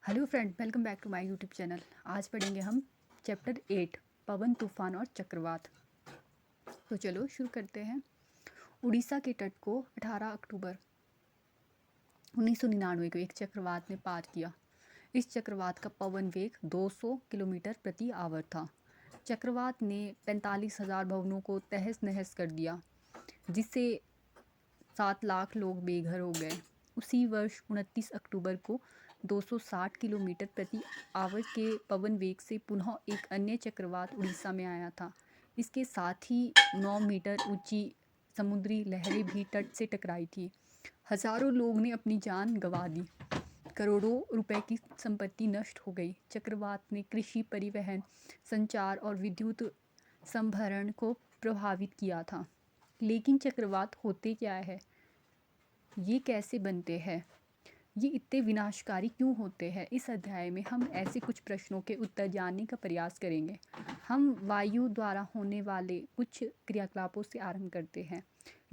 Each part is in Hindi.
Hello friend, welcome back to my YouTube channel. आज पढ़ेंगे हम चैप्टर 8 पवन तूफान और चक्रवात। तो चलो शुरू करते हैं। उड़ीसा के तट को 18 अक्टूबर 1999 को एक चक्रवात ने पार किया। इस चक्रवात का पवन वेग 200 किलोमीटर प्रति आवर था। चक्रवात ने 45,000 भवनों को तहस नहस कर दिया, जिससे 7 लाख लोग बेघर हो गए। उसी वर्ष 29 अक्टूबर को 260 किलोमीटर प्रति आवर के पवन वेग से पुनः एक अन्य चक्रवात उड़ीसा में आया था। इसके साथ ही 9 मीटर ऊंची समुद्री लहरें भी तट से टकराई थी। हजारों लोग ने अपनी जान गंवा दी। करोड़ों रुपए की संपत्ति नष्ट हो गई। चक्रवात ने कृषि, परिवहन, संचार और विद्युत संभरण को प्रभावित किया था। लेकिन चक्रवात होते क्या है, ये कैसे बनते हैं, ये इतने विनाशकारी क्यों होते हैं? इस अध्याय में हम ऐसे कुछ प्रश्नों के उत्तर जानने का प्रयास करेंगे। हम वायु द्वारा होने वाले कुछ क्रियाकलापों से आरंभ करते हैं।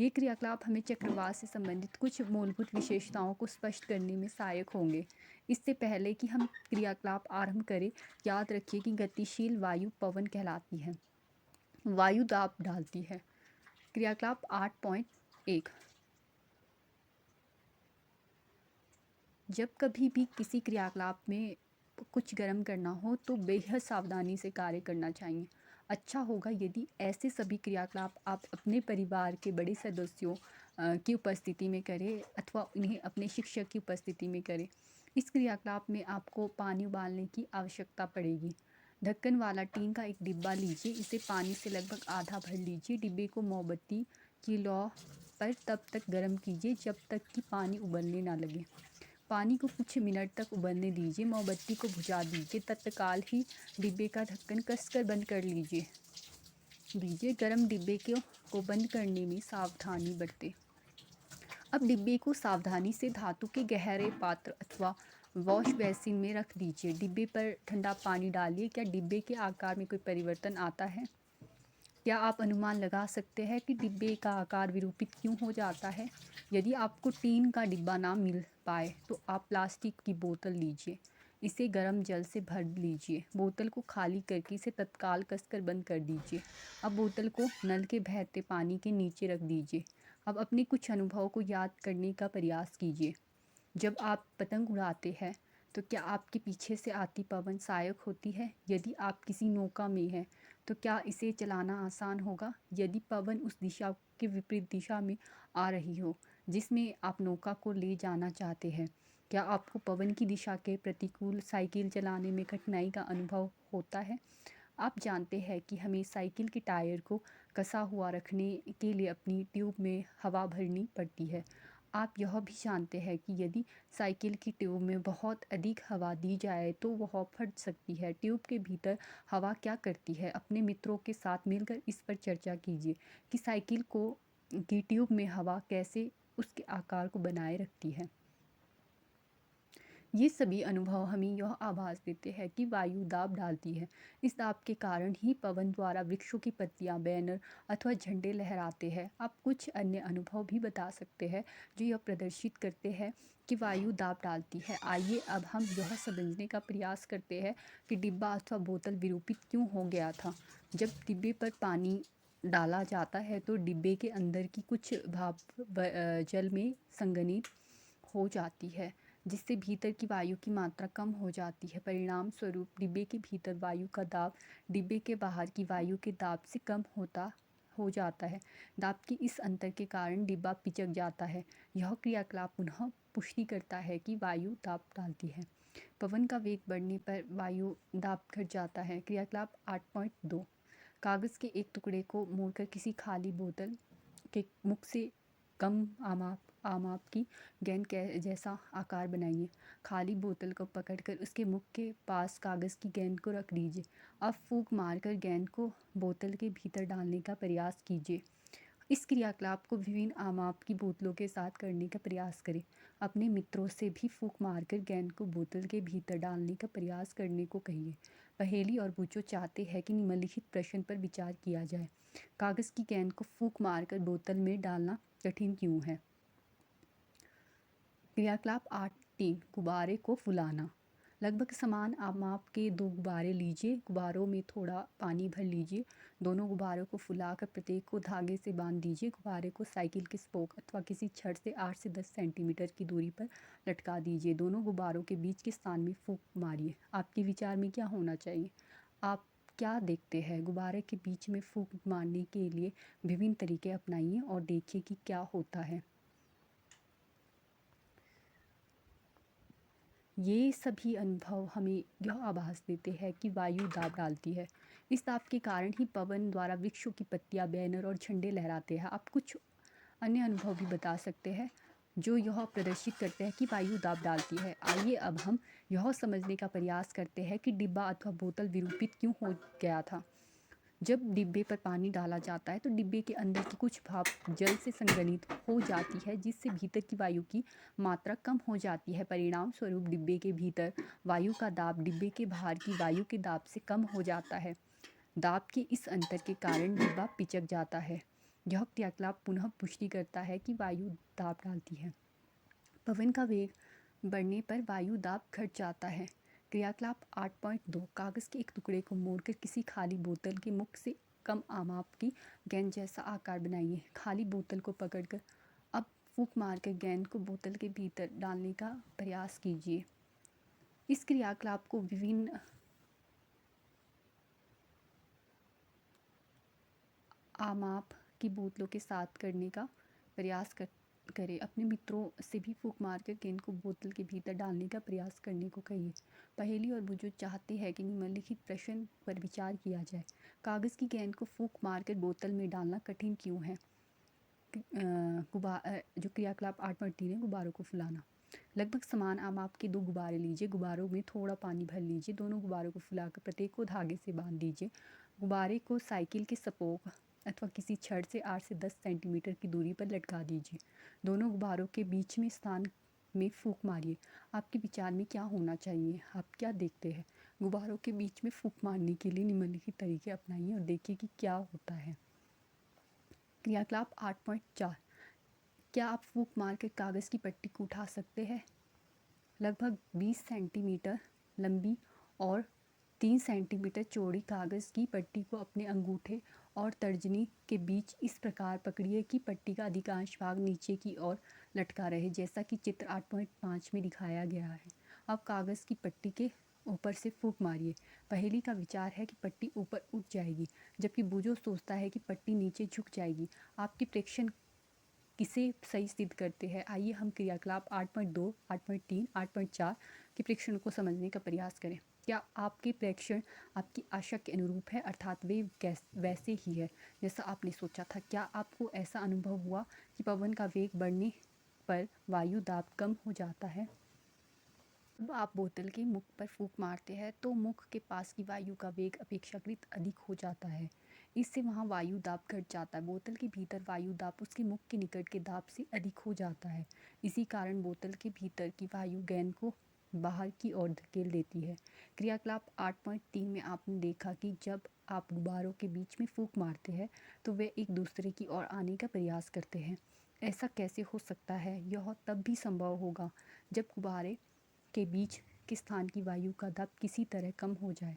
ये क्रियाकलाप हमें चक्रवात से संबंधित कुछ मूलभूत विशेषताओं को स्पष्ट करने में सहायक होंगे। इससे पहले कि हम क्रियाकलाप आरंभ करें, याद रखिए कि गतिशील वायु पवन कहलाती है। वायु दाब डालती है। क्रियाकलाप 8.1। जब कभी भी किसी क्रियाकलाप में कुछ गर्म करना हो तो बेहद सावधानी से कार्य करना चाहिए। अच्छा होगा यदि ऐसे सभी क्रियाकलाप आप अपने परिवार के बड़े सदस्यों की उपस्थिति में करें अथवा उन्हें अपने शिक्षक की उपस्थिति में करें। इस क्रियाकलाप में आपको पानी उबालने की आवश्यकता पड़ेगी। ढक्कन वाला टीन का एक डिब्बा लीजिए, इसे पानी से लगभग आधा भर लीजिए। डिब्बे को मोमबत्ती की लौ पर तब तक गर्म कीजिए जब तक कि पानी उबलने ना लगे। पानी को कुछ मिनट तक उबलने दीजिए। मोमबत्ती को बुझा दीजिए। तत्काल ही डिब्बे का ढक्कन कसकर बंद कर लीजिए। गर्म डिब्बे को बंद करने में सावधानी बरतें। अब डिब्बे को सावधानी से धातु के गहरे पात्र अथवा वॉश बेसिन में रख दीजिए। डिब्बे पर ठंडा पानी डालिए। क्या डिब्बे के आकार में कोई परिवर्तन आता है? क्या आप अनुमान लगा सकते हैं कि डिब्बे का आकार विरूपित क्यों हो जाता है? यदि आपको टीन का डिब्बा ना मिल पाए तो आप प्लास्टिक की बोतल लीजिए। इसे गर्म जल से भर लीजिए। बोतल को खाली करके इसे तत्काल कसकर बंद कर दीजिए। अब बोतल को नल के बहते पानी के नीचे रख दीजिए। अब अपने कुछ अनुभवों को याद करने का प्रयास कीजिए। जब आप पतंग उड़ाते हैं तो क्या आपके पीछे से आती पवन सहायक होती है? यदि आप किसी नौका में हैं तो क्या इसे चलाना आसान होगा? यदि पवन उस दिशा के विपरीत दिशा में आ रही हो जिसमें आप नौका को ले जाना चाहते हैं, क्या आपको पवन की दिशा के प्रतिकूल साइकिल चलाने में कठिनाई का अनुभव होता है? आप जानते हैं कि हमें साइकिल के टायर को कसा हुआ रखने के लिए अपनी ट्यूब में हवा भरनी पड़ती है। आप यह भी जानते हैं कि यदि साइकिल की ट्यूब में बहुत अधिक हवा दी जाए तो वह फट सकती है। ट्यूब के भीतर हवा क्या करती है? अपने मित्रों के साथ मिलकर इस पर चर्चा कीजिए कि साइकिल की ट्यूब में हवा कैसे उसके आकार को बनाए रखती है। ये सभी अनुभव हमें यह आभास देते हैं कि वायु दाब डालती है। इस दाब के कारण ही पवन द्वारा वृक्षों की पत्तियां, बैनर अथवा झंडे लहराते हैं। आप कुछ अन्य अनुभव भी बता सकते हैं जो यह प्रदर्शित करते हैं कि वायु दाब डालती है। आइए अब हम यह समझने का प्रयास करते हैं कि डिब्बा अथवा बोतल विरूपित क्यों हो गया था। जब डिब्बे पर पानी डाला जाता है तो डिब्बे के अंदर की कुछ भाप जल में संघनित हो जाती है, जिससे भीतर की वायु की मात्रा कम हो जाती है। परिणाम स्वरूप डिब्बे के भीतर वायु का दाब डिब्बे के बाहर की वायु के दाब से कम हो जाता है। दाब के इस अंतर के कारण डिब्बा पिचक जाता है। यह क्रियाकलाप पुनः पुष्टि करता है कि वायु दाब डालती है। पवन का वेग बढ़ने पर वायु दाब घट जाता है। क्रियाकलाप 8.2। कागज़ के एक टुकड़े को मोड़कर किसी खाली बोतल के मुख से कम आमाप की गेंद के जैसा आकार बनाइए। खाली बोतल को पकड़कर उसके मुख के पास कागज़ की गेंद को रख दीजिए। अब फूंक मारकर गेंद को बोतल के भीतर डालने का प्रयास कीजिए। इस क्रियाकलाप को विभिन्न आमाप की बोतलों के साथ करने का प्रयास करें। अपने मित्रों से भी फूंक मारकर गेंद को बोतल के भीतर डालने का प्रयास करने को कहिए। पहेली और बूचो चाहते हैं कि निम्नलिखित प्रश्न पर विचार किया जाए। कागज़ की गेंद को फूंक मारकर बोतल में डालना कठिन क्यों है? क्रियाकलाप 8.3। गुब्बारे को फुलाना। लगभग समान माप के दो गुब्बारे लीजिए। गुब्बारों में थोड़ा पानी भर लीजिए। दोनों गुब्बारों को फुलाकर प्रत्येक को धागे से बांध दीजिए। गुब्बारे को साइकिल के स्पोक अथवा किसी छड़ से 8 से 10 सेंटीमीटर की दूरी पर लटका दीजिए। दोनों गुब्बारों के बीच के स्थान में फूंक मारिए। आपके विचार में क्या होना चाहिए? आप क्या देखते हैं? गुब्बारे के बीच में फूंक मारने के लिए विभिन्न तरीके अपनाइए और देखिए कि क्या होता है। ये सभी अनुभव हमें यह आभास देते हैं कि वायु दाब डालती है। इस दाब के कारण ही पवन द्वारा वृक्षों की पत्तियां, बैनर और झंडे लहराते हैं। आप कुछ अन्य अनुभव भी बता सकते हैं जो यह प्रदर्शित करते हैं कि वायु दाब डालती है। आइए अब हम यह समझने का प्रयास करते हैं कि डिब्बा अथवा बोतल विरूपित क्यों हो गया था। जब डिब्बे पर पानी डाला जाता है तो डिब्बे के अंदर की कुछ भाप जल से संघनित हो जाती है, जिससे भीतर की वायु की मात्रा कम हो जाती है। परिणाम स्वरूप डिब्बे के भीतर वायु का दाब डिब्बे के बाहर की वायु के दाब से कम हो जाता है। दाब के इस अंतर के कारण डिब्बा पिचक जाता है। यह क्रियाकलाप पुनः पुष्टि करता है कि वायु दाब डालती है। पवन का वेग बढ़ने पर वायु दाब घट जाता है। क्रियाकलाप 8.2 कागज़ के एक टुकड़े को मोड़कर किसी खाली बोतल के मुख से कम आमाप की गेंद जैसा आकार बनाइए। खाली बोतल को पकड़कर अब फूंक मारकर गेंद को बोतल के भीतर डालने का प्रयास कीजिए। इस क्रियाकलाप को विभिन्न आमाप की बोतलों के साथ करने का प्रयास करें। अपने मित्रों से भी फूंक मारकर गेंद को बोतल के भीतर डालने का प्रयास करने को कहिए। पहेली और बुजुर्ग चाहते हैं कि निम्नलिखित प्रश्न पर विचार किया जाए। कागज़ की गेंद को फूंक मारकर बोतल में डालना कठिन क्यों है? जो क्रियाकलाप 8.3 है, गुब्बारों को फुलाना। लगभग समान आमाप के दो गुब्बारे लीजिए। गुब्बारों में थोड़ा पानी भर लीजिए। दोनों गुब्बारों को फुलाकर प्रत्येक को धागे से बांध दीजिए। गुब्बारे को साइकिल के सपोक अथवा किसी छड़ से 8 से 10 सेंटीमीटर की दूरी पर लटका दीजिए। दोनों गुब्बारों के बीच में स्थान में फूंक मारिए। आपके विचार में क्या होना चाहिए? आप क्या देखते हैं? गुब्बारों के बीच में फूंक मारने के लिए निम्नलिखित तरीके अपनाइए और देखिए कि क्या होता है। क्रियाकलाप 8.4 क्या आप फूंक मारकर कागज़ की पट्टी को उठा सकते हैं? लगभग 20 सेंटीमीटर लंबी और 3 सेंटीमीटर चौड़ी कागज़ की पट्टी को अपने अंगूठे और तर्जनी के बीच इस प्रकार पकड़िए कि पट्टी का अधिकांश भाग नीचे की ओर लटका रहे, जैसा कि चित्र 8.5 में दिखाया गया है। अब कागज़ की पट्टी के ऊपर से फूंक मारिए। पहेली का विचार है कि पट्टी ऊपर उठ जाएगी, जबकि बुजुर्ग सोचता है कि पट्टी नीचे झुक जाएगी। आपके प्रेक्षण किसे सही सिद्ध करते हैं? आइए हम क्रियाकलाप 8.2, 8.3, 8.4 के प्रेक्षण को समझने का प्रयास करें। क्या आपके प्रेक्षण आपकी आशा के अनुरूप है, अर्थात वे वैसे ही है जैसा आपने सोचा था? क्या आपको ऐसा अनुभव हुआ कि पवन का वेग बढ़ने पर वायु दाब कम हो जाता है? जब आप बोतल के मुख पर फूंक मारते हैं तो मुख के पास की वायु का वेग अपेक्षाकृत अधिक हो जाता है। इससे वहाँ वायु दाब घट जाता है। बोतल के भीतर वायु दाब उसके मुख के निकट के दाब से अधिक हो जाता है। इसी कारण बोतल के भीतर की वायु गेंद को बाहर की ओर धकेल देती है। क्रियाकलाप 8.3 में आपने देखा कि जब आप गुब्बारों के बीच में फूंक मारते हैं तो वे एक दूसरे की ओर आने का प्रयास करते हैं। ऐसा कैसे हो सकता है? यह तब भी संभव होगा जब गुब्बारे के बीच के स्थान की वायु का दाब किसी तरह कम हो जाए।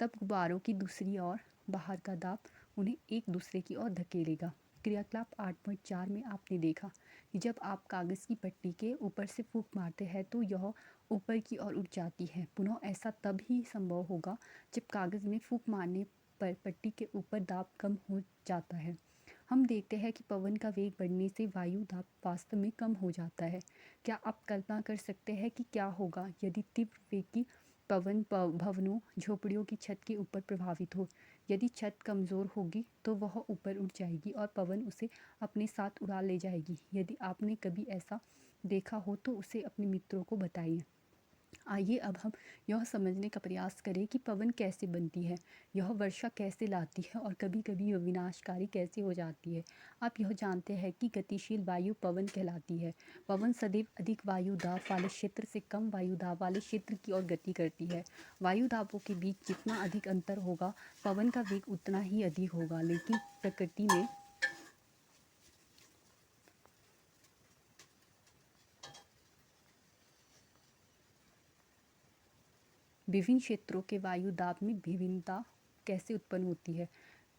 तब गुब्बारों की दूसरी ओर बाहर का दाब उन्हें एक दूसरे की ओर धकेलेगा। क्रियाकलाप 8.4 में आपने देखा कि जब आप कागज़ की पट्टी के ऊपर से फूंक मारते हैं तो यह ऊपर की ओर उठ जाती है। पुनः ऐसा तब ही संभव होगा जब कागज़ में फूंक मारने पर पट्टी के ऊपर दाब कम हो जाता है। हम देखते हैं कि पवन का वेग बढ़ने से वायु दाब वास्तव में कम हो जाता है। क्या आप कल्पना कर सकते हैं कि क्या होगा यदि तीव्र वेग की पवन भवनों, झोपड़ियों की छत के ऊपर प्रभावित हो? यदि छत कमज़ोर होगी तो वह ऊपर उठ जाएगी और पवन उसे अपने साथ उड़ा ले जाएगी। यदि आपने कभी ऐसा देखा हो तो उसे अपने मित्रों को बताइए। आइए अब हम यह समझने का प्रयास करें कि पवन कैसे बनती है, यह वर्षा कैसे लाती है और कभी कभी यह विनाशकारी कैसे हो जाती है। आप यह जानते हैं कि गतिशील वायु पवन कहलाती है। पवन सदैव अधिक वायु दाब वाले क्षेत्र से कम वायु दाब वाले क्षेत्र की ओर गति करती है। वायु दाबों के बीच जितना अधिक अंतर होगा पवन का वेग उतना ही अधिक होगा। लेकिन प्रकृति में विभिन्न क्षेत्रों के वायु दाब में भिन्नता कैसे उत्पन्न होती है?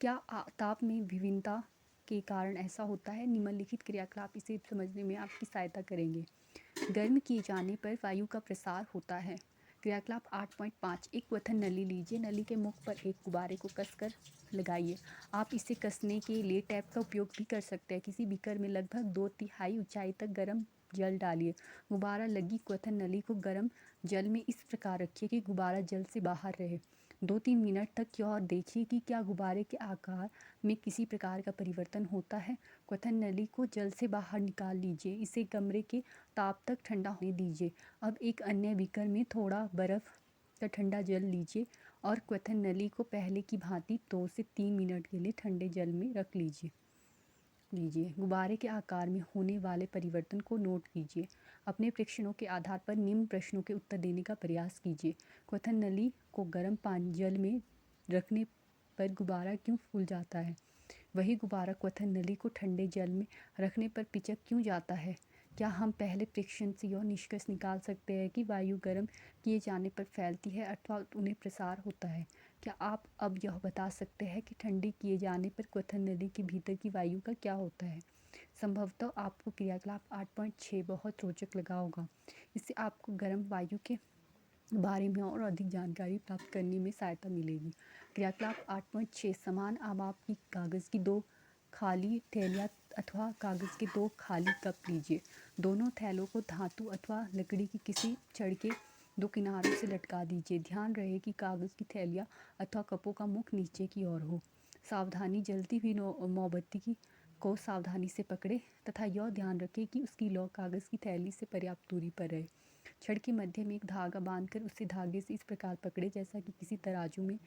क्या ताप में भिन्नता के कारण ऐसा होता है? निम्नलिखित क्रियाकलाप इसे समझने में आपकी सहायता करेंगे। गर्म किए जाने पर वायु का प्रसार होता है। क्रियाकलाप 8.5 एक क्वथन नली लीजिए। नली के मुख पर एक गुब्बारे को कसकर लगाइए। आप इसे कसने के लिए टैप का उपयोग भी कर सकते हैं। किसी बीकर में लगभग 2/3 ऊंचाई तक गर्म जल डालिए। गुब्बारा लगी क्वथन नली को गर्म जल में इस प्रकार रखिए कि गुब्बारा जल से बाहर रहे। 2-3 मिनट तक यह देखिए कि क्या गुब्बारे के आकार में किसी प्रकार का परिवर्तन होता है। क्वथन नली को जल से बाहर निकाल लीजिए। इसे कमरे के ताप तक ठंडा होने दीजिए। अब एक अन्य बीकर में थोड़ा बर्फ़ का ठंडा जल लीजिए और क्वथन नली को पहले की भांति 2 से 3 मिनट के लिए ठंडे जल में रख लीजिए। गुब्बारे के आकार में होने वाले परिवर्तन को नोट कीजिए। अपने प्रेक्षणों के आधार पर निम्न प्रश्नों के उत्तर देने का प्रयास कीजिए। क्वथन नली को गर्म पानी जल में रखने पर गुब्बारा क्यों फूल जाता है? वही गुब्बारा क्वथन नली को ठंडे जल में रखने पर पिचक क्यों जाता है? क्या हम पहले प्रेक्षण से यह निष्कर्ष निकाल सकते हैं कि वायु गर्म किए जाने पर फैलती है अथवा उन्हें प्रसार होता है? क्या आप अब यह बता सकते हैं कि ठंडी किए जाने पर क्वथन नली के भीतर की वायु का क्या होता है? संभवतः आपको क्रियाकलाप 8.6 बहुत रोचक लगा होगा। इससे आपको गर्म वायु के बारे में और अधिक जानकारी प्राप्त करने में सहायता मिलेगी। क्रियाकलाप 8.6 समान आमाप की कागज़ की 2 खाली थैलियाँ अथवा कागज़ के 2 खाली कप लीजिए। दोनों थैलों को धातु अथवा लकड़ी की किसी छड़ के 2 किनारों से लटका दीजिए। ध्यान रहे कि कागज़ की थैलियाँ अथवा कपों का मुख नीचे की ओर हो। सावधानी जलती हुई मोमबत्ती को सावधानी से पकड़े तथा यह ध्यान रखें कि उसकी लौ कागज़ की थैली से पर्याप्त दूरी पर रहे। छड़ के मध्य में एक धागा बांधकर उसे धागे से इस प्रकार पकड़े जैसा कि किसी तराजू में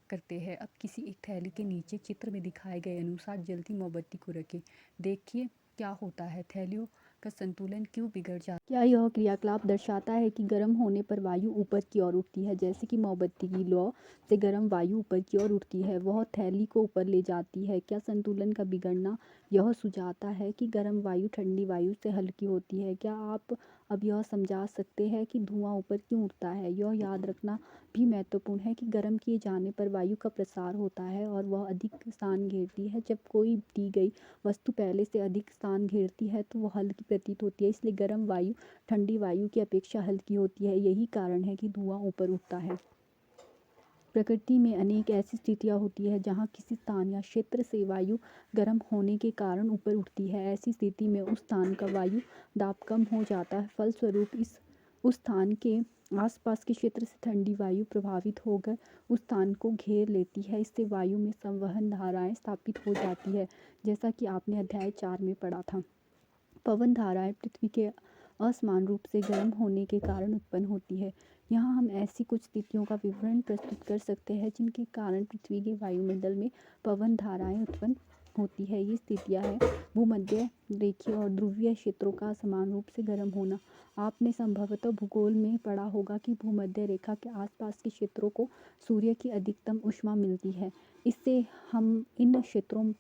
करते हैं। अब किसी एक थैली के नीचे चित्र में दिखाए गए अनुसार जलती मोमबत्ती को रखें। देखिए क्या होता है, थैलियों का संतुलन क्यों बिगड़ जाता है। क्या यह क्रियाकलाप दर्शाता है कि गर्म होने पर वायु ऊपर की ओर उठती है, जैसे कि मोमबत्ती की लौ से गर्म वायु ऊपर की ओर उठती है, वह थैली को ऊपर ले जाती है। क्या संतुलन का बिगड़ना यह सुझाता है कि गर्म वायु ठंडी वायु से हल्की होती है? क्या आप अब यह समझा सकते हैं कि धुआं ऊपर क्यों उठता है? यह याद रखना भी महत्वपूर्ण है कि गर्म किए जाने पर वायु का प्रसार होता है और वह अधिक स्थान घेरती है। जब कोई दी गई वस्तु पहले से अधिक स्थान घेरती है तो वह हल्की प्रतीत होती है। इसलिए गर्म वायु ठंडी वायु की अपेक्षा हल्की होती है। यही कारण है कि धुआं ऊपर उठता है। प्रकृति में अनेक ऐसी स्थितियाँ होती हैं जहाँ किसी स्थान या क्षेत्र से वायु गर्म होने के कारण ऊपर उठती है। ऐसी स्थिति में उस स्थान का वायु दाब कम हो जाता है। फलस्वरूप उस स्थान के आसपास के क्षेत्र से ठंडी वायु प्रभावित होकर उस स्थान को घेर लेती है। इससे वायु में संवहन धाराएं स्थापित हो जाती है, जैसा कि आपने अध्याय 4 में पढ़ा था। पवन धाराएं पृथ्वी के असमान रूप से गर्म होने के कारण उत्पन्न होती है। यहाँ हम ऐसी कुछ स्थितियों का विवरण प्रस्तुत कर सकते हैं जिनके कारण पृथ्वी के वायुमंडल में पवन धाराएं उत्पन्न होती है। ये स्थितियाँ हैं भूमध्य रेखीय और ध्रुवीय क्षेत्रों का समान रूप से गर्म होना। आपने संभवतः भूगोल में पढ़ा होगा कि भूमध्य रेखा के आसपास के क्षेत्रों को सूर्य की अधिकतम ऊष्मा मिलती है। इससे हम इन क्षेत्रों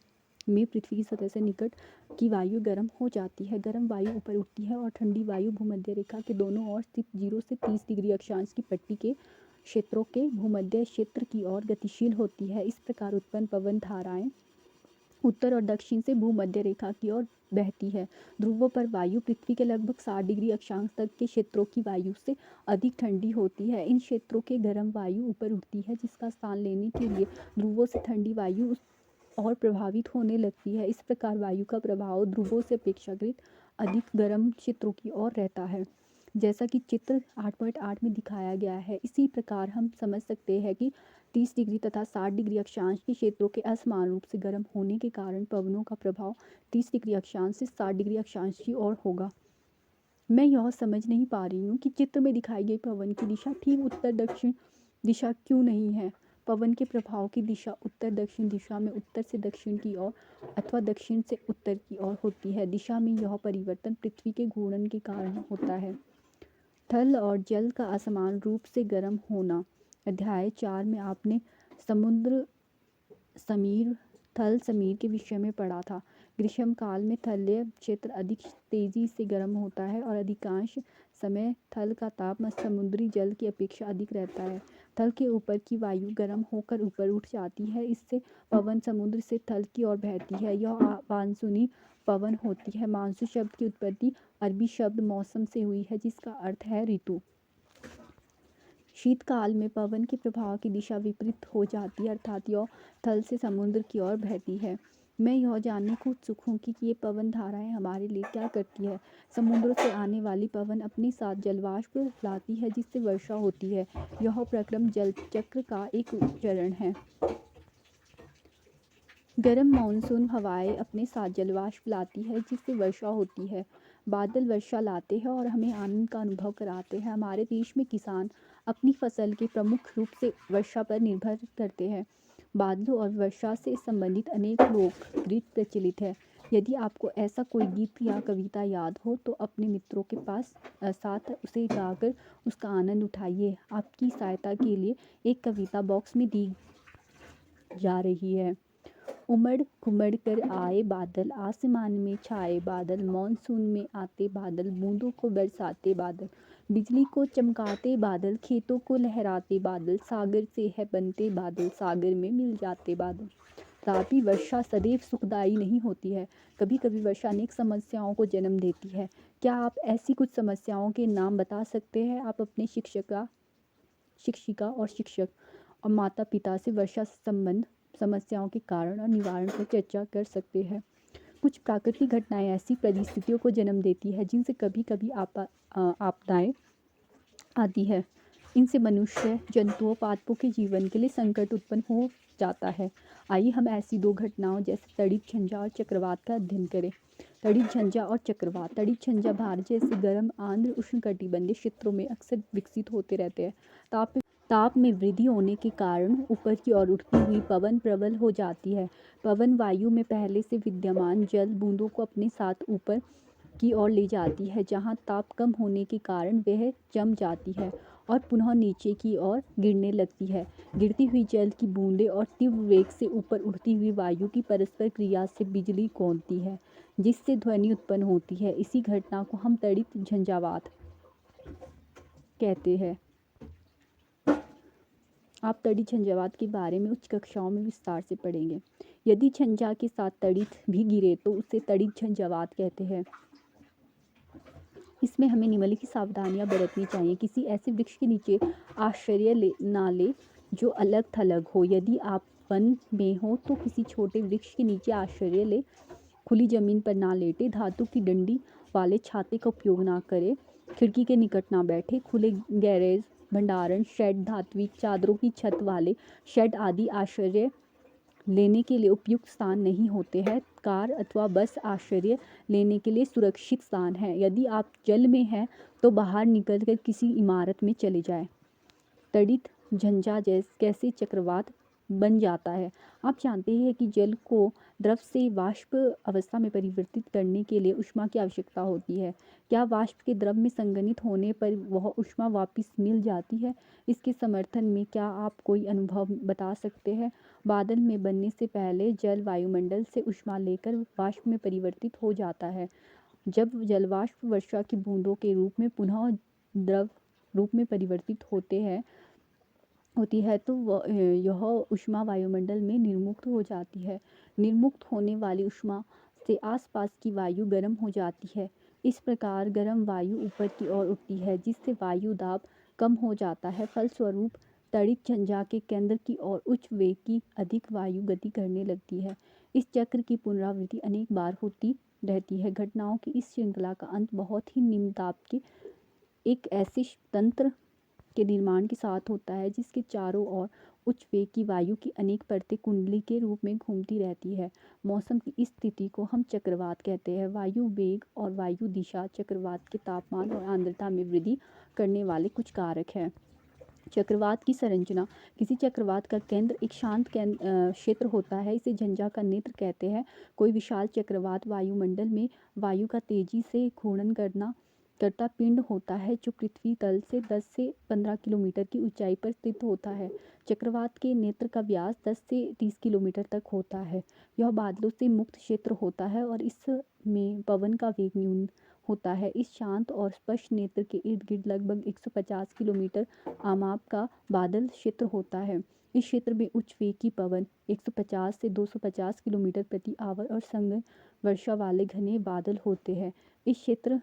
में पृथ्वी की सतह से निकट की वायु गर्म हो जाती है। गर्म वायु ऊपर उठती है और ठंडी वायु भूमध्य रेखा के दोनों ओर स्थित 0 से 30 डिग्री अक्षांश की पट्टी के क्षेत्रों के भूमध्य क्षेत्र की ओर गतिशील होती है। इस प्रकार उत्पन्न पवन धाराएं उत्तर और दक्षिण से भूमध्य रेखा की ओर बहती है। ध्रुवों पर वायु पृथ्वी के लगभग 60 डिग्री अक्षांश तक के क्षेत्रों की वायु से अधिक ठंडी होती है। इन क्षेत्रों के गर्म वायु ऊपर उठती है, जिसका स्थान लेने के लिए ध्रुवों से ठंडी वायु और प्रभावित होने लगती है। इस प्रकार वायु का प्रभाव ध्रुवों से अपेक्षाकृत अधिक गर्म क्षेत्रों की ओर रहता है, जैसा कि चित्र 8.8 में दिखाया गया है। इसी प्रकार हम समझ सकते हैं कि 30 डिग्री तथा 60 डिग्री अक्षांश के क्षेत्रों के असमान रूप से गर्म होने के कारण पवनों का प्रभाव 30 डिग्री अक्षांश से 60 डिग्री अक्षांश की ओर होगा। मैं यह समझ नहीं पा रही हूँ कि चित्र में दिखाई गई पवन की दिशा ठीक उत्तर दक्षिण दिशा क्यों नहीं है। पवन के प्रभाव की दिशा उत्तर दक्षिण दिशा में उत्तर से दक्षिण की ओर अथवा दक्षिण से उत्तर की ओर होती है। दिशा में यह परिवर्तन पृथ्वी के घूर्णन के कारण होता है। थल और जल का असमान रूप से गर्म होना। अध्याय 4 में आपने समुद्र समीर थल समीर के विषय में पढ़ा था। ग्रीष्म काल में तलीय क्षेत्र अधिक तेजी से गर्म होता है और अधिकांश समय थल का ताप समुद्री जल की अपेक्षा अधिक रहता है। थल के ऊपर की वायु गर्म होकर ऊपर उठ जाती है। इससे पवन समुद्र से थल की ओर बहती है। यह मानसूनी पवन होती है। मानसून शब्द की उत्पत्ति अरबी शब्द मौसम से हुई है, जिसका अर्थ है ऋतु। शीतकाल में पवन के प्रभाव की दिशा विपरीत हो जाती है, अर्थात यह थल से समुद्र की ओर बहती है। मैं यह जानने को उत्सुक हूँ कि ये पवन धाराएं हमारे लिए क्या करती है। समुद्रों से आने वाली पवन अपने साथ जलवाष्प लाती है, जिससे वर्षा होती है। यह प्रक्रम जल चक्र का एक चरण है। गर्म मानसून हवाएं अपने साथ जलवाष्प लाती है, जिससे वर्षा होती है। बादल वर्षा लाते हैं और हमें आनंद का अनुभव कराते हैं। हमारे देश में किसान अपनी फसल के प्रमुख रूप से वर्षा पर निर्भर करते हैं। बादलों और वर्षा से संबंधित अनेक लोक गीत प्रचलित है। यदि आपको ऐसा कोई गीत या कविता याद हो तो अपने मित्रों के साथ उसे गाकर उसका आनंद उठाइए। आपकी सहायता के लिए एक कविता बॉक्स में दी जा रही है। उमड़ घुमड़ कर आए बादल, आसमान में छाए बादल, मॉनसून में आते बादल, बूंदों को बरसाते बादल, बिजली को चमकाते बादल, खेतों को लहराते बादल, सागर से है बनते बादल, सागर में मिल जाते बादल। तथापि वर्षा सदैव सुखदायी नहीं होती है। कभी कभी वर्षा अनेक समस्याओं को जन्म देती है। क्या आप ऐसी कुछ समस्याओं के नाम बता सकते हैं? आप अपने शिक्षिका और शिक्षक और माता पिता से वर्षा से संबंध समस्याओं के कारण और निवारण पर चर्चा कर सकते हैं। कुछ प्राकृतिक घटनाएं ऐसी परिस्थितियों को जन्म देती है जिनसे कभी कभी आपदाएं आती है। इनसे मनुष्य, जंतुओं, पादपों के जीवन के लिए संकट उत्पन्न हो जाता है। आइए हम ऐसी दो घटनाओं जैसे तड़ित झंझा और चक्रवात का अध्ययन करें। तड़ित झंझा और चक्रवात। तड़ित झंझा भारत जैसे गर्म आर्द्र उष्णकटिबंधीय क्षेत्रों में अक्सर विकसित होते रहते हैं। ताप में वृद्धि होने के कारण ऊपर की ओर उठती हुई पवन प्रबल हो जाती है। पवन वायु में पहले से विद्यमान जल बूंदों को अपने साथ ऊपर की ओर ले जाती है, जहां ताप कम होने के कारण वह जम जाती है और पुनः नीचे की ओर गिरने लगती है। गिरती हुई जल की बूंदें और तीव्र वेग से ऊपर उठती हुई वायु की परस्पर क्रिया से बिजली कौंधती है, जिससे ध्वनि उत्पन्न होती है। इसी घटना को हम तड़ित झंझावात कहते हैं। आप तड़ित झंझावात के बारे में उच्च कक्षाओं में विस्तार से पढ़ेंगे। यदि झंझा के साथ तड़ित भी गिरे तो उसे तड़ित झंझावात कहते हैं। इसमें हमें निम्नलिखित सावधानियां बरतनी चाहिए। किसी ऐसे वृक्ष के नीचे आश्रय ना ले जो अलग थलग हो। यदि आप वन में हो तो किसी छोटे वृक्ष के नीचे आश्रय ले। खुली जमीन पर ना लेटे। धातु की डंडी वाले छाते का उपयोग ना करें। खिड़की के निकट ना बैठे। खुले गैरेज, भंडारण शेड, धात्विक चादरों की छत वाले शेड आदि आश्रय लेने के लिए उपयुक्त स्थान नहीं होते हैं। कार अथवा बस आश्रय लेने के लिए सुरक्षित स्थान है। यदि आप जल में हैं तो बाहर निकलकर किसी इमारत में चले जाएं। तड़ित झंझा कैसे चक्रवात बन जाता है। आप जानते हैं कि जल को द्रव से वाष्प अवस्था में परिवर्तित करने के लिए ऊष्मा की आवश्यकता होती है। क्या वाष्प के द्रव में संघनित होने पर वह ऊष्मा वापस मिल जाती है? इसके समर्थन में क्या आप कोई अनुभव बता सकते हैं? बादल में बनने से पहले जल वायुमंडल से ऊष्मा लेकर वाष्प में परिवर्तित हो जाता है। जब जलवाष्प वर्षा की बूंदों के रूप में पुनः द्रव रूप में परिवर्तित होती है तो यह ऊष्मा वायुमंडल में निर्मुक्त हो जाती है। निर्मुक्त होने वाली ऊष्मा से आसपास की वायु गर्म हो जाती है। इस प्रकार गर्म वायु ऊपर की ओर उठती है, जिससे वायु दाब कम हो जाता है। फलस्वरूप तड़ित झंझा के केंद्र की ओर उच्च वेग की अधिक वायु गति करने लगती है। इस चक्र की पुनरावृत्ति अनेक बार होती रहती है। घटनाओं की इस श्रृंखला का अंत बहुत ही निम्न ताप के एक ऐसे तंत्र के निर्माण के साथ होता है जिसके चारों ओर उच्च वेग की वायु की अनेक परतें कुंडली के रूप में घूमती रहती है। मौसम की इस स्थिति को हम चक्रवात कहते हैं। वायु वेग और वायु दिशा चक्रवात के तापमान और आर्द्रता में वृद्धि करने वाले कुछ कारक हैं। चक्रवात की संरचना। किसी चक्रवात का केंद्र एक शांत क्षेत्र होता है। इसे झंझा का नेत्र कहते हैं। कोई विशाल चक्रवात वायुमंडल में वायु का तेजी से घूर्णन करता पिंड होता है, जो पृथ्वी तल से 10 से 15 किलोमीटर की ऊंचाई पर स्थित होता है। चक्रवात के नेत्र का व्यास 10 से 30 किलोमीटर तक होता है। यह बादलों से मुक्त क्षेत्र होता है और इसमें पवन का वेग न्यून होता है। इस शांत और स्पष्ट नेत्र के इर्द गिर्द लगभग 150 किलोमीटर आमाप का बादल क्षेत्र होता है। इस क्षेत्र में उच्च वेग की पवन 150 से 250 किलोमीटर प्रति आवर और संघन वर्षा वाले घने बादल होते हैं। इस क्षेत्र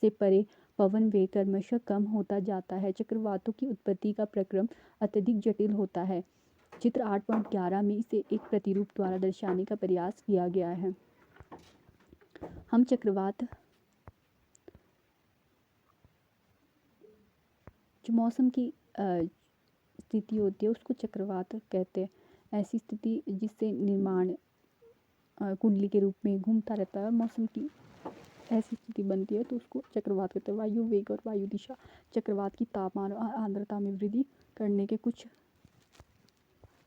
से परे पवन वेग क्रमशः कम होता जाता है। चक्रवातों की उत्पत्ति का प्रक्रम अत्यधिक जटिल होता है। चित्र 8.11 में इसे एक प्रतिरूप द्वारा दर्शाने का प्रयास किया गया है। हम चक्रवात जो मौसम की स्थिति होती है उसको चक्रवात कहते हैं। ऐसी स्थिति जिससे निर्माण कुंडली के रूप में घूमता रहता है, मौसम की ऐसी स्थिति बनती है तो उसको चक्रवात कहते हैं। वायु वेग और वायु दिशा चक्रवात की तापमान और आर्द्रता में वृद्धि करने के कुछ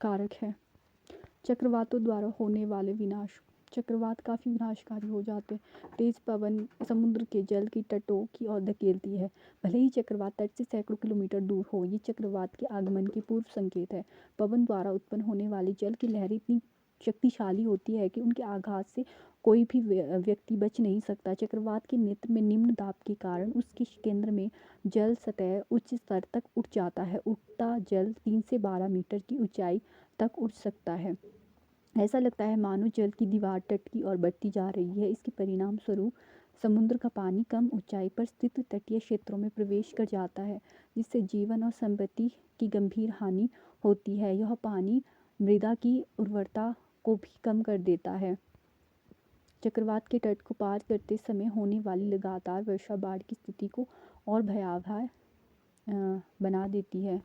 कारक हैं। चक्रवातों द्वारा होने वाले विनाश। चक्रवात काफ़ी विनाशकारी हो जाते हैं। तेज पवन समुद्र के जल की तटों की ओर धकेलती है। भले ही चक्रवात तट से सैकड़ों किलोमीटर दूर हो, ये चक्रवात के आगमन के पूर्व संकेत है। पवन द्वारा उत्पन्न होने वाली जल की लहरें इतनी शक्तिशाली होती है कि उनके आघात से कोई भी व्यक्ति बच नहीं सकता। चक्रवात के नेत्र में निम्न दाब के कारण उसके केंद्र में जल सतह उच्च स्तर तक उठ जाता है। उठता जल 3 से 12 मीटर की ऊंचाई तक उठ सकता है। ऐसा लगता है मानो जल की दीवार तट की ओर बढ़ती जा रही है। इसके परिणाम स्वरूप समुद्र का पानी कम ऊंचाई पर स्थित तटीय क्षेत्रों में प्रवेश कर जाता है, जिससे जीवन और संपत्ति की गंभीर हानि होती है। यह पानी मृदा की उर्वरता को भी कम कर देता है। चक्रवात के तट को पार करते समय होने वाली लगातार वर्षा बाढ़ की स्थिति को और भयावह बना देती है।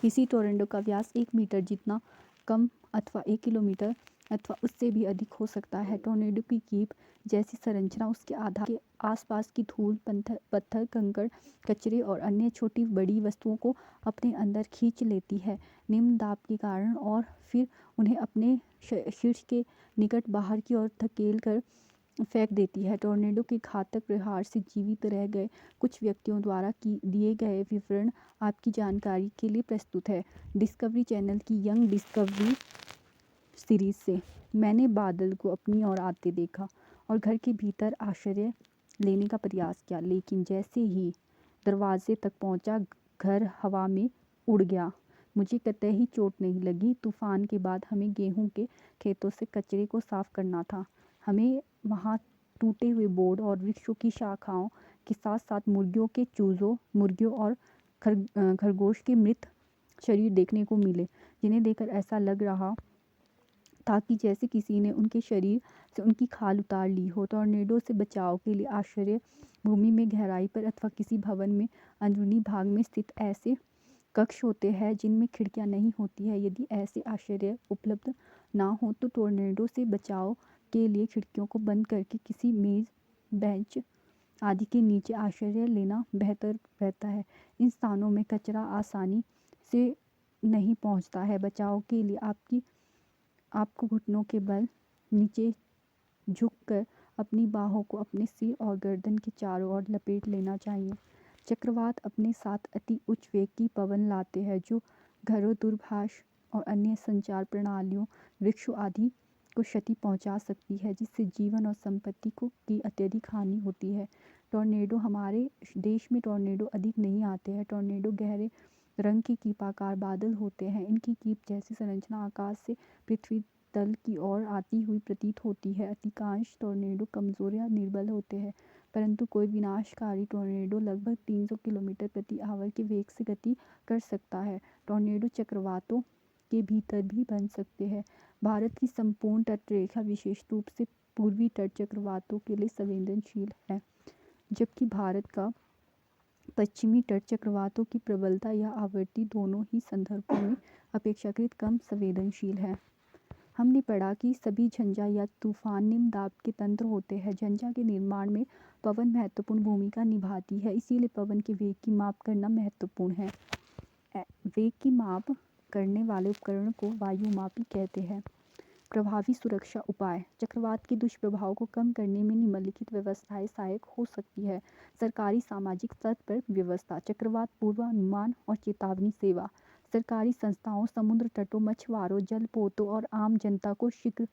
किसी टोरंडो का व्यास 1 मीटर जितना कम अथवा 1 किलोमीटर अथवा उससे भी अधिक हो सकता है। टोर्नेडो की कीप जैसी संरचना उसके आधार के आसपास की धूल, पत्थर, कंकड़, कचरे और अन्य छोटी बड़ी वस्तुओं को अपने अंदर खींच लेती है निम्न दाब के कारण और फिर उन्हें अपने शीर्ष के निकट बाहर की ओर धकेल कर फेंक देती है। टोर्नेडो के घातक प्रहार से जीवित रह गए कुछ व्यक्तियों द्वारा दिए गए विवरण आपकी जानकारी के लिए प्रस्तुत है। डिस्कवरी चैनल की यंग डिस्कवरी सीरीज से मैंने बादल को अपनी ओर आते देखा और घर के भीतर आश्रय लेने का प्रयास किया, लेकिन जैसे ही दरवाजे तक पहुंचा घर हवा में उड़ गया। मुझे कतई चोट नहीं लगी। तूफान के बाद हमें गेहूं के खेतों से कचरे को साफ करना था। हमें वहाँ टूटे हुए बोर्ड और वृक्षों की शाखाओं के साथ साथ मुर्गियों के चूजों, मुर्गियों और खरगोश के मृत शरीर देखने को मिले, जिन्हें देखकर ऐसा लग रहा था कि जैसे किसी ने उनके शरीर से उनकी खाल उतार ली हो। टॉर्नेडो से बचाव के लिए आश्रय भूमि में गहराई पर अथवा किसी भवन में अंदरूनी भाग में स्थित ऐसे कक्ष होते हैं जिनमें खिड़कियां नहीं होती है। यदि ऐसे आश्रय उपलब्ध ना हो तो टॉर्नेडो से बचाव के लिए खिड़कियों को बंद करके किसी मेज, बेंच आदि के नीचे आश्रय लेना बेहतर रहता है। इन स्थानों में कचरा आसानी से नहीं पहुंचता है। बचाव के लिए आपको घुटनों के बल नीचे झुककर अपनी बाहों को अपने सिर और गर्दन के चारों ओर लपेट लेना चाहिए। चक्रवात अपने साथ अति उच्च वेग की पवन लाते हैं जो घरों, दूरभाष और अन्य संचार प्रणालियों, वृक्षों आदि को क्षति पहुंचा सकती है, जिससे जीवन और संपत्ति की अत्यधिक हानि होती है। टॉर्नेडो हमारे देश में टॉर्नेडो अधिक नहीं आते हैं। टॉर्नेडो गहरे रंग के कीपाकार बादल होते हैं। इनकी कीप जैसी संरचना आकाश से पृथ्वी तल की ओर आती हुई प्रतीत होती है। अधिकांश टॉर्नेडो कमजोर या निर्बल होते हैं, परंतु कोई विनाशकारी टॉर्नेडो लगभग 300 किलोमीटर प्रति आवर के वेग से गति कर सकता है। टॉर्नेडो चक्रवातों के भीतर भी बन सकते हैं। भारत की संपूर्ण तटरेखा विशेष रूप से पूर्वी तट चक्रवातों के लिए संवेदनशील है, जबकि भारत का पश्चिमी तट चक्रवातों की प्रबलता या आवृत्ति दोनों ही संदर्भों में अपेक्षाकृत कम संवेदनशील है। हमने पढ़ा कि सभी झंझा या तूफान निम्न दाब के तंत्र होते हैं। झंझा के निर्माण में पवन महत्वपूर्ण भूमिका निभाती है, इसीलिए पवन के वेग की माप करना महत्वपूर्ण है। वेग की माप करने वाले उपकरण को वायुमापी कहते हैं। प्रभावी सुरक्षा उपाय। चक्रवात के दुष्प्रभाव को कम करने में निम्नलिखित व्यवस्थाएं सहायक हो सकती है। सरकारी सामाजिक स्तर पर व्यवस्था, चक्रवात पूर्वानुमान और चेतावनी सेवा। सरकारी संस्थाओं, समुद्र तटों, मछुआरों, जलपोतों और आम जनता को शीघ्र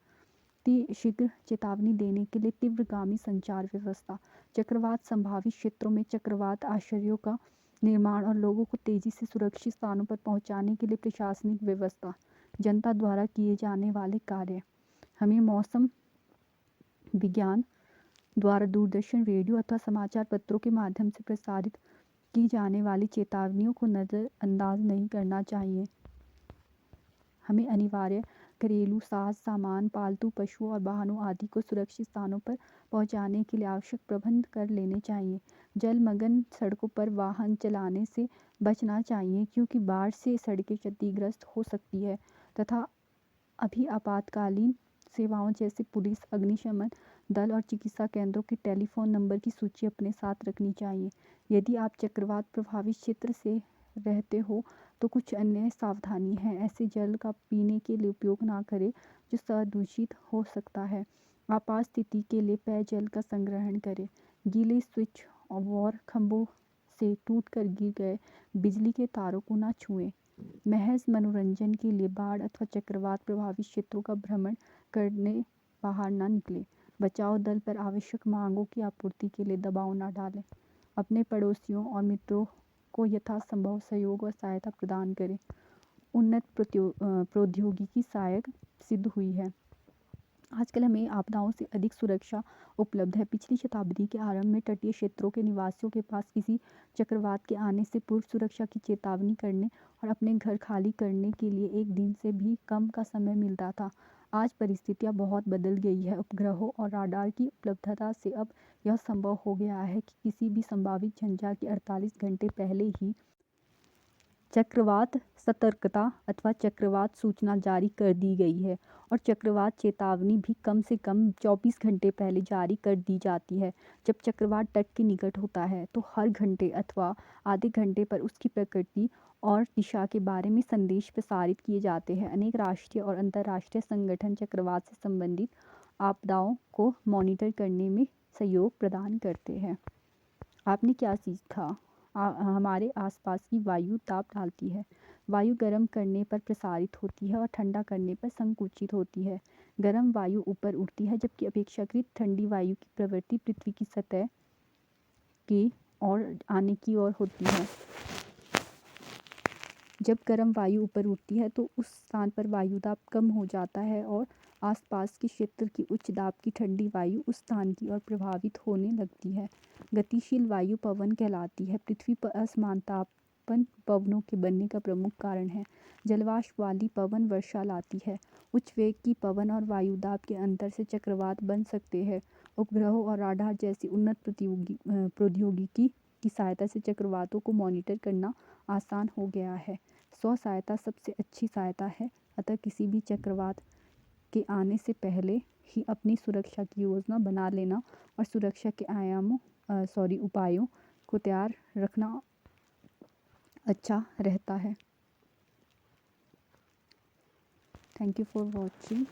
अति शीघ्र चेतावनी देने के लिए तीव्रगामी संचार व्यवस्था। चक्रवात संभावित क्षेत्रों में चक्रवात आश्रयों का निर्माण और लोगों को तेजी से सुरक्षित स्थानों पर पहुंचाने के लिए प्रशासनिक व्यवस्था। जनता द्वारा किए जाने वाले कार्य। हमें मौसम विज्ञान द्वारा दूरदर्शन, रेडियो अथवा समाचार पत्रों के माध्यम से प्रसारित की जाने वाली चेतावनियों को नज़रअंदाज नहीं करना चाहिए। हमें अनिवार्य घरेलू साज सामान, पालतू पशुओं और वाहनों आदि को सुरक्षित स्थानों पर पहुंचाने के लिए आवश्यक प्रबंध कर लेने चाहिए। जलमग्न सड़कों पर वाहन चलाने से बचना चाहिए क्योंकि बाढ़ से सड़कें क्षतिग्रस्त हो सकती है तथा अभी आपातकालीन सेवाओं जैसे पुलिस, अग्निशमन दल और चिकित्सा केंद्रों के टेलीफोन नंबर की सूची अपने साथ रखनी चाहिए। यदि आप चक्रवात प्रभावित क्षेत्र से रहते हो तो कुछ अन्य सावधानी है। ऐसे जल का पीने के लिए उपयोग ना करें जो प्रदूषित हो सकता है। आपात स्थिति के लिए पेयजल का संग्रहण करें। गीले स्विच और खंभों से टूटकर गिर गए बिजली के तारों को ना छुएं। महज मनोरंजन के लिए बाढ़ अथवा चक्रवात प्रभावित क्षेत्रों का भ्रमण करने बाहर ना निकले। बचाव दल पर आवश्यक मांगों की आपूर्ति के लिए दबाव ना डालें। अपने पड़ोसियों और मित्रों को यथासंभव सहयोग और सहायता प्रदान करें। उन्नत प्रौद्योगिकी सहायक सिद्ध हुई है। आजकल हमें आपदाओं से अधिक सुरक्षा उपलब्ध है। पिछली शताब्दी के आरंभ में तटीय क्षेत्रों के निवासियों के पास किसी चक्रवात के आने से पूर्व सुरक्षा की चेतावनी करने और अपने घर खाली करने के लिए 1 दिन से भी कम का समय मिलता था। आज परिस्थितियां बहुत बदल गई है। उपग्रहों और राडार की उपलब्धता से अब यह संभव हो गया है कि किसी भी संभावित झंझा के 48 घंटे पहले ही चक्रवात सतर्कता अथवा चक्रवात सूचना जारी कर दी गई है और चक्रवात चेतावनी भी कम से कम 24 घंटे पहले जारी कर दी जाती है। जब चक्रवात तट के निकट होता है तो हर घंटे अथवा आधे घंटे पर उसकी प्रकृति और दिशा के बारे में संदेश प्रसारित किए जाते हैं। अनेक राष्ट्रीय और अंतर्राष्ट्रीय संगठन चक्रवात से संबंधित आपदाओं को मॉनिटर करने में सहयोग प्रदान करते हैं। आपने क्या सीखा? हमारे आसपास की वायु ताप डालती है। वायु गर्म करने पर प्रसारित होती है और ठंडा करने पर संकुचित होती है। गर्म वायु ऊपर उड़ती है जबकि अपेक्षाकृत ठंडी वायु की प्रवृत्ति पृथ्वी की सतह की ओर आने की ओर होती है। जब गर्म वायु ऊपर उठती है तो उस स्थान पर वायु दाब कम हो जाता है और आसपास के क्षेत्र की उच्च दाब की ठंडी वायु उस स्थान की ओर प्रभावित होने लगती है। गतिशील वायु पवन कहलाती है। पृथ्वी पर असमान तापन पवनों के बनने का प्रमुख कारण है। जलवाष्प वाली पवन वर्षा लाती है। उच्च वेग की पवन और वायु दाब के अंतर से चक्रवात बन सकते हैं। उपग्रहों और राडार जैसी उन्नत प्रौद्योगिकी की सहायता से चक्रवातों को मॉनिटर करना आसान हो गया है। स्व सहायता सबसे अच्छी सहायता है, अतः किसी भी चक्रवात के आने से पहले ही अपनी सुरक्षा की योजना बना लेना और सुरक्षा के उपायों को तैयार रखना अच्छा रहता है। Thank you for watching.